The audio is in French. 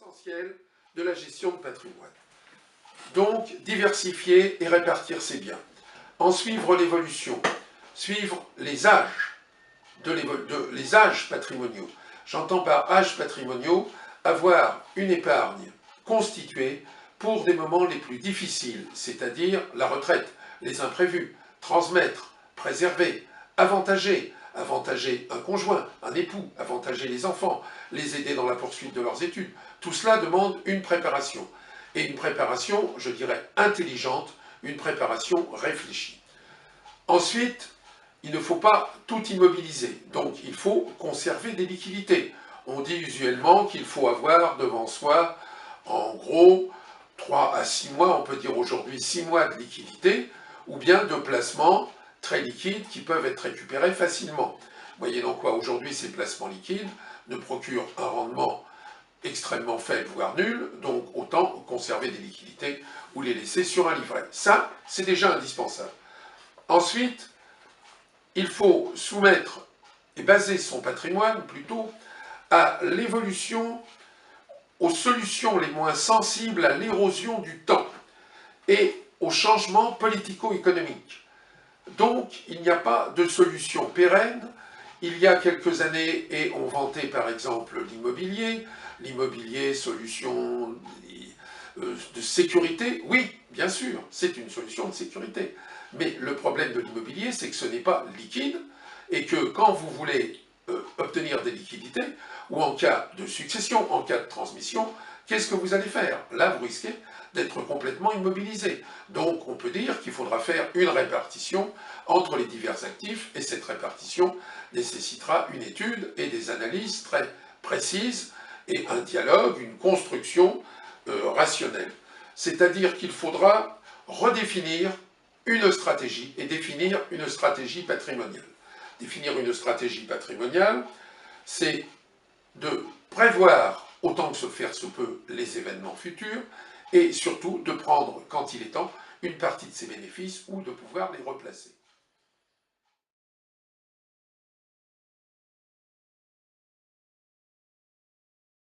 essentiel de la gestion de patrimoine. Donc, diversifier et répartir ses biens. En suivre l'évolution, suivre les âges, les âges patrimoniaux. J'entends par âges patrimoniaux avoir une épargne constituée pour des moments les plus difficiles, c'est-à-dire la retraite, les imprévus, transmettre, préserver, avantager un conjoint, un époux, avantager les enfants, les aider dans la poursuite de leurs études. Tout cela demande une préparation. Et une préparation, je dirais, intelligente, une préparation réfléchie. Ensuite, il ne faut pas tout immobiliser. Donc, il faut conserver des liquidités. On dit usuellement qu'il faut avoir devant soi, en gros, 3 à 6 mois, on peut dire aujourd'hui 6 mois de liquidité, ou bien de placements très liquides qui peuvent être récupérés facilement. Moyennant quoi, aujourd'hui, ces placements liquides ne procurent un rendement extrêmement faible, voire nul, donc autant conserver des liquidités ou les laisser sur un livret. Ça, c'est déjà indispensable. Ensuite, il faut soumettre et baser son patrimoine plutôt à l'évolution, aux solutions les moins sensibles à l'érosion du temps et aux changements politico-économiques. Donc, il n'y a pas de solution pérenne. Il y a quelques années, et on vantait par exemple l'immobilier, solution de sécurité. Oui, bien sûr, c'est une solution de sécurité. Mais le problème de l'immobilier, c'est que ce n'est pas liquide, et que quand vous voulez obtenir des liquidités, ou en cas de succession, en cas de transmission, qu'est-ce que vous allez faire? Là, vous risquez d'être complètement immobilisé. Donc, on peut dire qu'il faudra faire une répartition entre les divers actifs, et cette répartition nécessitera une étude et des analyses très précises, et un dialogue, une construction rationnelle. C'est-à-dire qu'il faudra redéfinir une stratégie et définir une stratégie patrimoniale. Définir une stratégie patrimoniale, c'est de prévoir, autant que se faire se peut, les événements futurs, et surtout de prendre, quand il est temps, une partie de ces bénéfices ou de pouvoir les replacer.